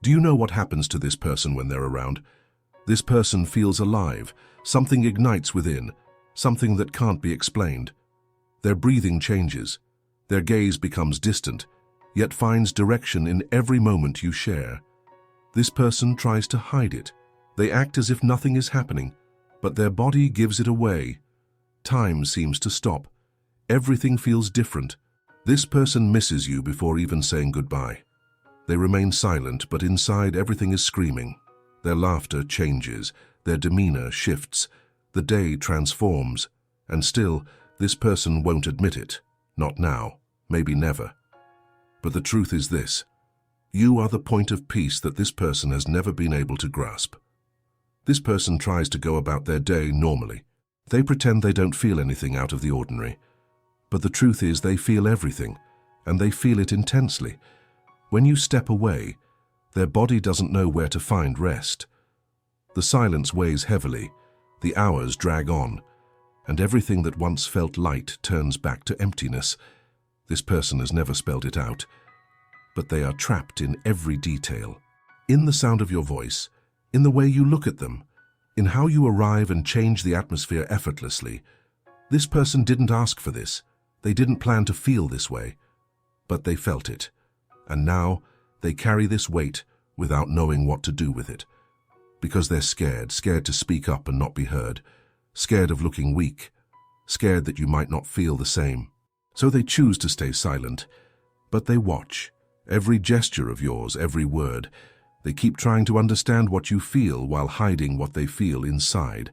Do you know what happens to this person when they're around? This person feels alive. Something ignites within, something that can't be explained. Their breathing changes. Their gaze becomes distant, yet finds direction in every moment you share. This person tries to hide it. They act as if nothing is happening, but their body gives it away. Time seems to stop. Everything feels different. This person misses you before even saying goodbye. They remain silent, but inside everything is screaming. Their laughter changes, their demeanor shifts, the day transforms, and still, this person won't admit it. Not now, maybe never. But the truth is this: you are the point of peace that this person has never been able to grasp. This person tries to go about their day normally. They pretend they don't feel anything out of the ordinary. But the truth is they feel everything, and they feel it intensely. When you step away, their body doesn't know where to find rest. The silence weighs heavily, the hours drag on, and everything that once felt light turns back to emptiness. This person has never spelled it out, but they are trapped in every detail. In the sound of your voice, in the way you look at them, in how you arrive and change the atmosphere effortlessly. This person didn't ask for this. They didn't plan to feel this way, but they felt it. And now they carry this weight without knowing what to do with it. Because they're scared to speak up and not be heard, scared of looking weak, scared that you might not feel the same. So they choose to stay silent, but they watch. Every gesture of yours, every word. They keep trying to understand what you feel while hiding what they feel inside.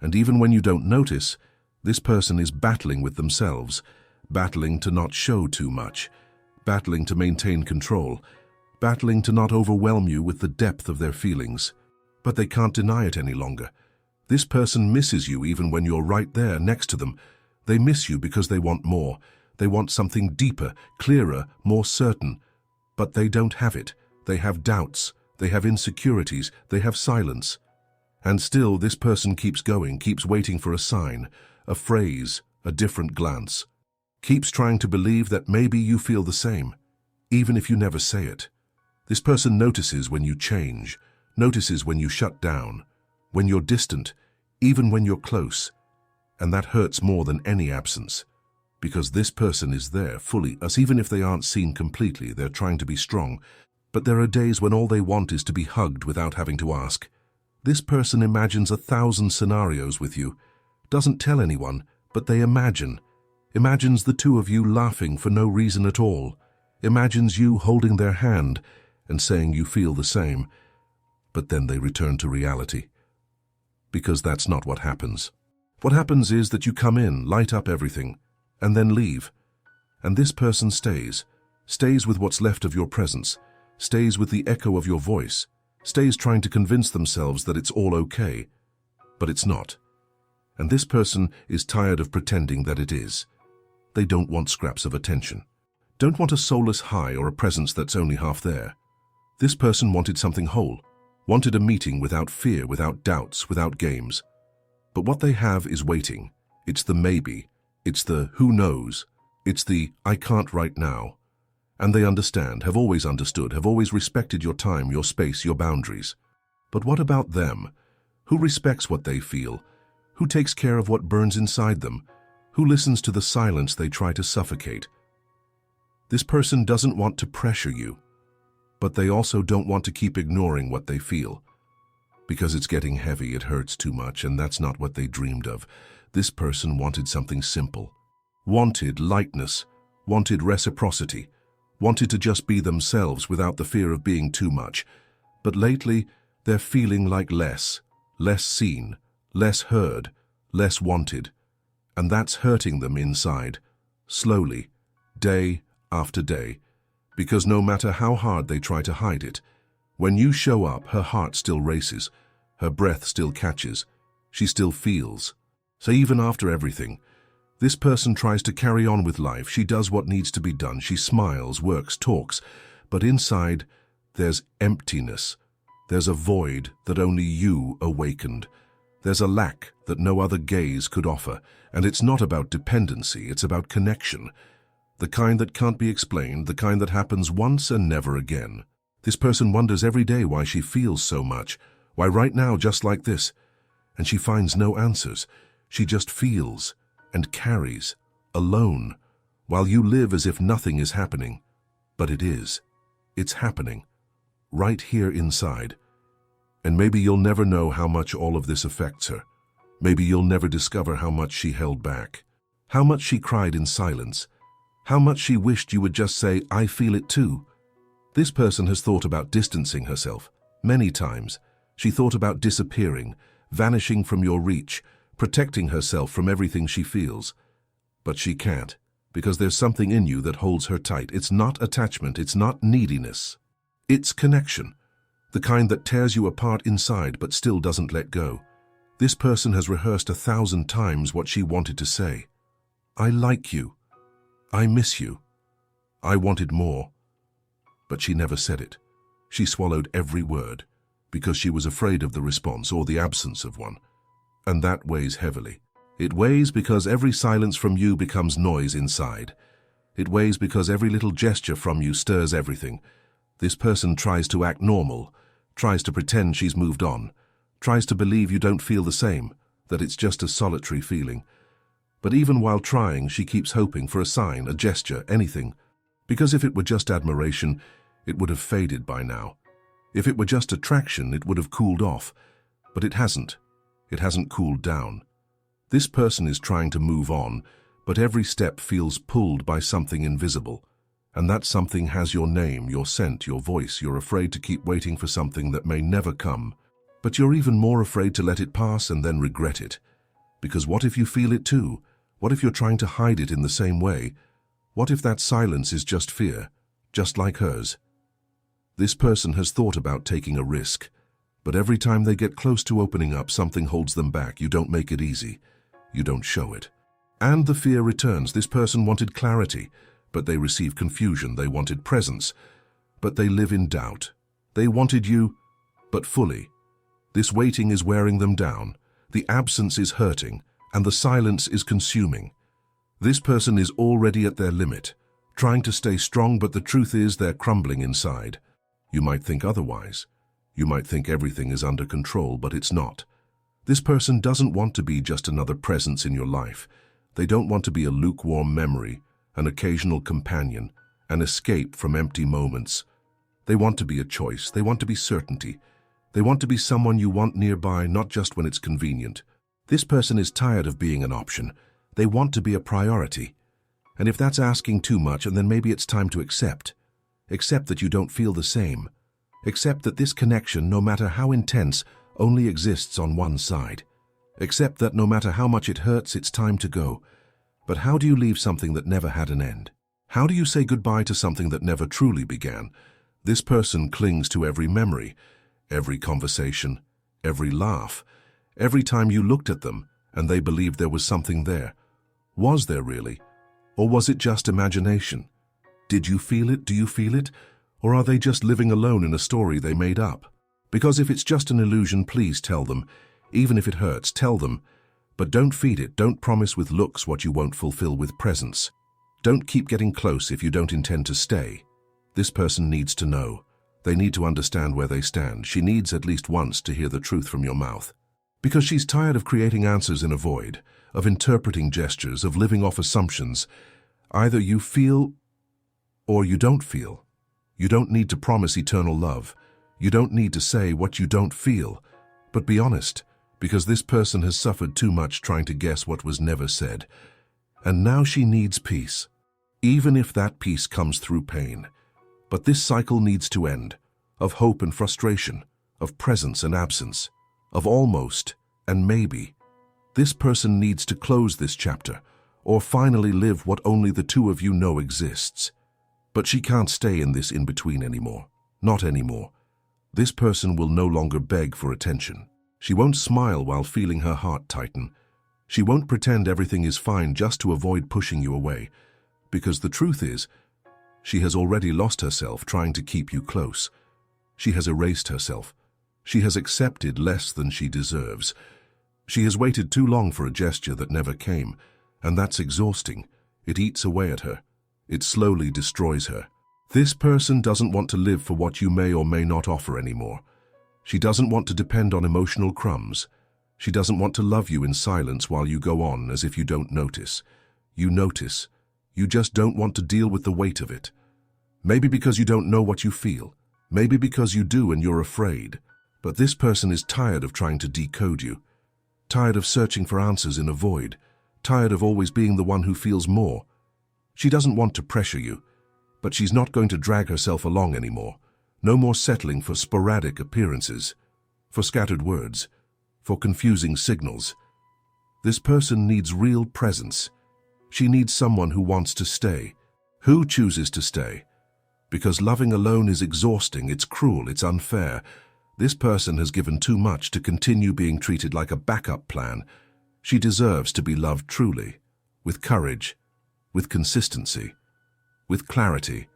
And even when you don't notice, this person is battling with themselves, battling to not show too much, battling to maintain control, battling to not overwhelm you with the depth of their feelings. But they can't deny it any longer. This person misses you even when you're right there next to them. They miss you because they want more. They want something deeper, clearer, more certain. But they don't have it. They have doubts. They have insecurities. They have silence. And still this person keeps going, keeps waiting for a sign, a phrase, a different glance. Keeps trying to believe that maybe you feel the same, even if you never say it. This person notices when you change, notices when you shut down, when you're distant, even when you're close. And that hurts more than any absence, because this person is there fully, as even if they aren't seen completely, they're trying to be strong. But there are days when all they want is to be hugged without having to ask. This person imagines 1,000 scenarios with you, doesn't tell anyone, but they imagines the two of you laughing for no reason at all, imagines you holding their hand and saying you feel the same. But then they return to reality, because that's not what happens. What happens is that you come in, light up everything, and then leave. And this person stays with what's left of your presence, stays with the echo of your voice, stays trying to convince themselves that it's all okay. But it's not. And this person is tired of pretending that it is. They don't want scraps of attention. Don't want a soulless high or a presence that's only half there. This person wanted something whole, wanted a meeting without fear, without doubts, without games. But what they have is waiting. It's the maybe. It's the who knows. It's the I can't right now. And they understand, have always understood, have always respected your time, your space, your boundaries. But what about them? Who respects what they feel? Who takes care of what burns inside them? Who listens to the silence they try to suffocate? This person doesn't want to pressure you, but they also don't want to keep ignoring what they feel. Because it's getting heavy, it hurts too much, and that's not what they dreamed of. This person wanted something simple. Wanted lightness, wanted reciprocity, wanted to just be themselves without the fear of being too much. But lately, they're feeling like less seen, less heard, less wanted. And that's hurting them inside, slowly, day after day. Because no matter how hard they try to hide it, when you show up, her heart still races, her breath still catches, she still feels. So even after everything, this person tries to carry on with life. She does what needs to be done. She smiles, works, talks. But inside, there's emptiness. There's a void that only you awakened. There's a lack that no other gaze could offer. And it's not about dependency, it's about connection. The kind that can't be explained, the kind that happens once and never again. This person wonders every day why she feels so much, why right now just like this, and she finds no answers. She just feels and carries, alone, while you live as if nothing is happening. But it is. It's happening, right here inside. And maybe you'll never know how much all of this affects her. Maybe you'll never discover how much she held back, how much she cried in silence, how much she wished you would just say, "I feel it too." This person has thought about distancing herself. Many times, she thought about disappearing, vanishing from your reach, protecting herself from everything she feels. But she can't, because there's something in you that holds her tight. It's not attachment, it's not neediness. It's connection, the kind that tears you apart inside but still doesn't let go. This person has rehearsed 1,000 times what she wanted to say. I like you. I miss you. I wanted more. But she never said it. She swallowed every word, because she was afraid of the response or the absence of one. And that weighs heavily. It weighs because every silence from you becomes noise inside. It weighs because every little gesture from you stirs everything. This person tries to act normal, tries to pretend she's moved on, tries to believe you don't feel the same, that it's just a solitary feeling. But even while trying, she keeps hoping for a sign, a gesture, anything. Because if it were just admiration, it would have faded by now. If it were just attraction, it would have cooled off. But it hasn't. It hasn't cooled down. This person is trying to move on, but every step feels pulled by something invisible. And that something has your name, your scent, your voice. You're afraid to keep waiting for something that may never come. But you're even more afraid to let it pass and then regret it. Because what if you feel it too? What if you're trying to hide it in the same way? What if that silence is just fear, just like hers? This person has thought about taking a risk, but every time they get close to opening up, something holds them back. You don't make it easy. You don't show it. And the fear returns. This person wanted clarity, but they receive confusion. They wanted presence, but they live in doubt. They wanted you, but fully. This waiting is wearing them down. The absence is hurting, and the silence is consuming. This person is already at their limit, trying to stay strong, but the truth is they're crumbling inside. You might think otherwise. You might think everything is under control, but it's not. This person doesn't want to be just another presence in your life. They don't want to be a lukewarm memory, an occasional companion, an escape from empty moments. They want to be a choice. They want to be certainty. They want to be someone you want nearby, not just when it's convenient. This person is tired of being an option. They want to be a priority. And if that's asking too much, then maybe it's time to accept. Accept that you don't feel the same. Accept that this connection, no matter how intense, only exists on one side. Accept that no matter how much it hurts, it's time to go. But how do you leave something that never had an end? How do you say goodbye to something that never truly began? This person clings to every memory, every conversation, every laugh, every time you looked at them and they believed there was something there. Was there really? Or was it just imagination? Did you feel it? Do you feel it? Or are they just living alone in a story they made up? Because if it's just an illusion, please tell them. Even if it hurts, tell them. But don't feed it. Don't promise with looks what you won't fulfill with presence. Don't keep getting close if you don't intend to stay. This person needs to know. They need to understand where they stand. She needs at least once to hear the truth from your mouth. Because she's tired of creating answers in a void, of interpreting gestures, of living off assumptions. Either you feel or you don't feel. You don't need to promise eternal love. You don't need to say what you don't feel. But be honest, because this person has suffered too much trying to guess what was never said. And now she needs peace, even if that peace comes through pain. But this cycle needs to end, of hope and frustration, of presence and absence, of almost and maybe. This person needs to close this chapter, or finally live what only the two of you know exists. But she can't stay in this in-between anymore. Not anymore. This person will no longer beg for attention. She won't smile while feeling her heart tighten. She won't pretend everything is fine just to avoid pushing you away. Because the truth is, she has already lost herself trying to keep you close. She has erased herself. She has accepted less than she deserves. She has waited too long for a gesture that never came, and that's exhausting. It eats away at her. It slowly destroys her. This person doesn't want to live for what you may or may not offer anymore. She doesn't want to depend on emotional crumbs. She doesn't want to love you in silence while you go on as if you don't notice. You notice. You just don't want to deal with the weight of it. Maybe because you don't know what you feel. Maybe because you do and you're afraid. But this person is tired of trying to decode you. Tired of searching for answers in a void. Tired of always being the one who feels more. She doesn't want to pressure you, but she's not going to drag herself along anymore. No more settling for sporadic appearances, for scattered words, for confusing signals. This person needs real presence. She needs someone who wants to stay. Who chooses to stay? Because loving alone is exhausting, it's cruel, it's unfair. This person has given too much to continue being treated like a backup plan. She deserves to be loved truly, with courage, with consistency, with clarity.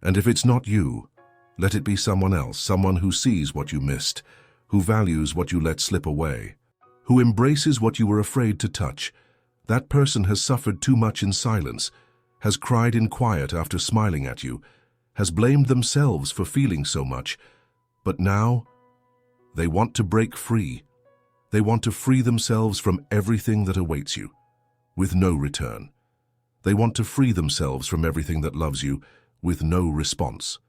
And if it's not you, let it be someone else, someone who sees what you missed, who values what you let slip away, who embraces what you were afraid to touch. That person has suffered too much in silence, has cried in quiet after smiling at you, has blamed themselves for feeling so much, but now they want to break free. They want to free themselves from everything that awaits you, with no return. They want to free themselves from everything that loves you, with no response.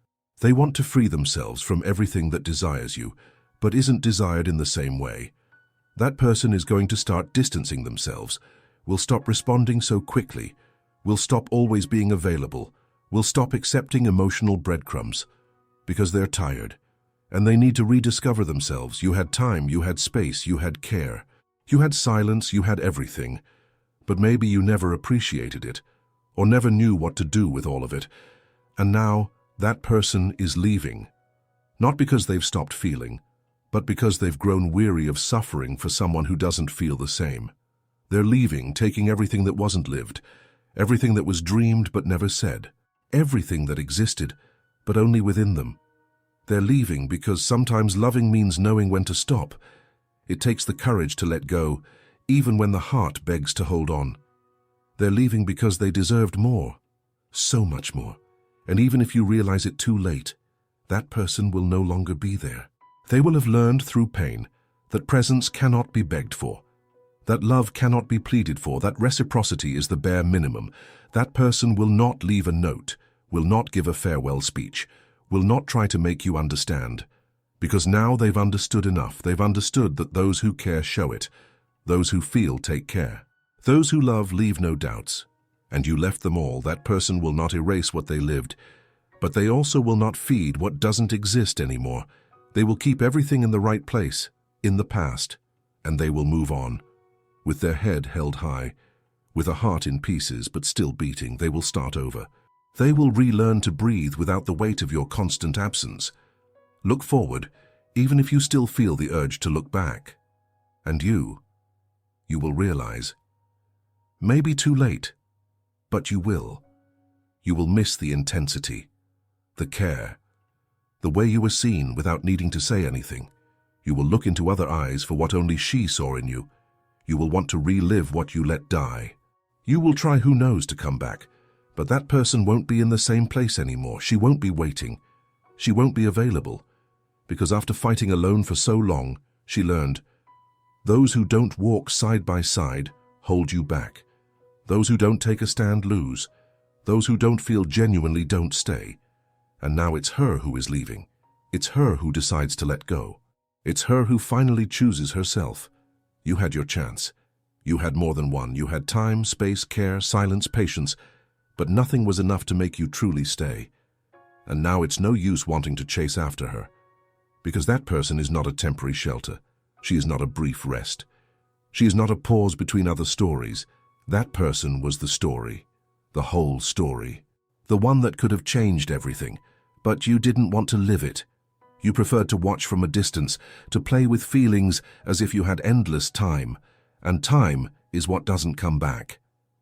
They want to free themselves from everything that desires you, but isn't desired in the same way. That person is going to start distancing themselves, will stop responding so quickly, will stop always being available, will stop accepting emotional breadcrumbs, because they're tired, and they need to rediscover themselves. You had time, you had space, you had care, you had silence, you had everything, but maybe you never appreciated it, or never knew what to do with all of it, and now that person is leaving, not because they've stopped feeling, but because they've grown weary of suffering for someone who doesn't feel the same. They're leaving, taking everything that wasn't lived, everything that was dreamed but never said, everything that existed, but only within them. They're leaving because sometimes loving means knowing when to stop. It takes the courage to let go, even when the heart begs to hold on. They're leaving because they deserved more, so much more. And even if you realize it too late, that person will no longer be there. They will have learned through pain that presence cannot be begged for, that love cannot be pleaded for, that reciprocity is the bare minimum. That person will not leave a note, will not give a farewell speech, will not try to make you understand, because now they've understood enough. They've understood that those who care show it, those who feel take care. Those who love leave no doubts, and you left them all. That person will not erase what they lived, but they also will not feed what doesn't exist anymore. They will keep everything in the right place, in the past, and they will move on. With their head held high, with a heart in pieces but still beating, they will start over. They will relearn to breathe without the weight of your constant absence. Look forward, even if you still feel the urge to look back. And you will realize. Maybe too late, but you will. You will miss the intensity, the care, the way you were seen without needing to say anything. You will look into other eyes for what only she saw in you. You will want to relive what you let die. You will try who knows to come back, but that person won't be in the same place anymore. She won't be waiting. She won't be available, because after fighting alone for so long, she learned, those who don't walk side by side hold you back. Those who don't take a stand lose. Those who don't feel genuinely don't stay. And now it's her who is leaving. It's her who decides to let go. It's her who finally chooses herself. You had your chance. You had more than one. You had time, space, care, silence, patience, but nothing was enough to make you truly stay. And now it's no use wanting to chase after her, because that person is not a temporary shelter. She is not a brief rest. She is not a pause between other stories. That person was the story, the whole story, the one that could have changed everything, but you didn't want to live it. You preferred to watch from a distance, to play with feelings as if you had endless time, and time is what doesn't come back.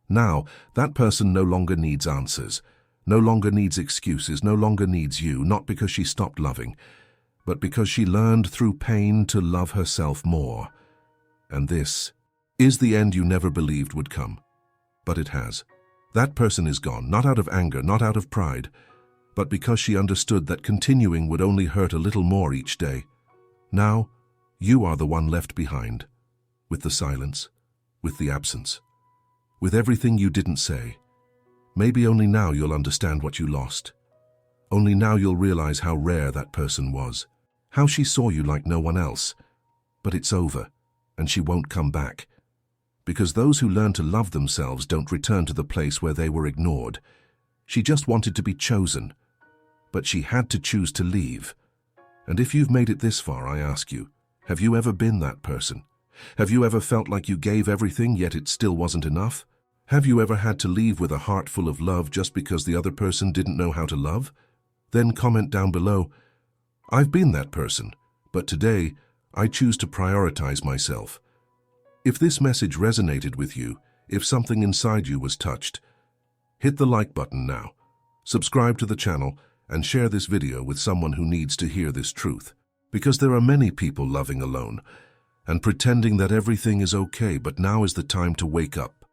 Now, that person no longer needs answers, no longer needs excuses, no longer needs you, not because she stopped loving, but because she learned through pain to love herself more. And this is the end you never believed would come. But it has. That person is gone, not out of anger, not out of pride, but because she understood that continuing would only hurt a little more each day. Now, you are the one left behind, with the silence, with the absence, with everything you didn't say. Maybe only now you'll understand what you lost. Only now you'll realize how rare that person was, how she saw you like no one else. But it's over, and she won't come back. Because those who learn to love themselves don't return to the place where they were ignored. She just wanted to be chosen, but she had to choose to leave. And if you've made it this far, I ask you, have you ever been that person? Have you ever felt like you gave everything, yet it still wasn't enough? Have you ever had to leave with a heart full of love just because the other person didn't know how to love? Then comment down below, I've been that person, but today I choose to prioritize myself. If this message resonated with you, if something inside you was touched, hit the like button now, subscribe to the channel, and share this video with someone who needs to hear this truth. Because there are many people loving alone and pretending that everything is okay, but now is the time to wake up.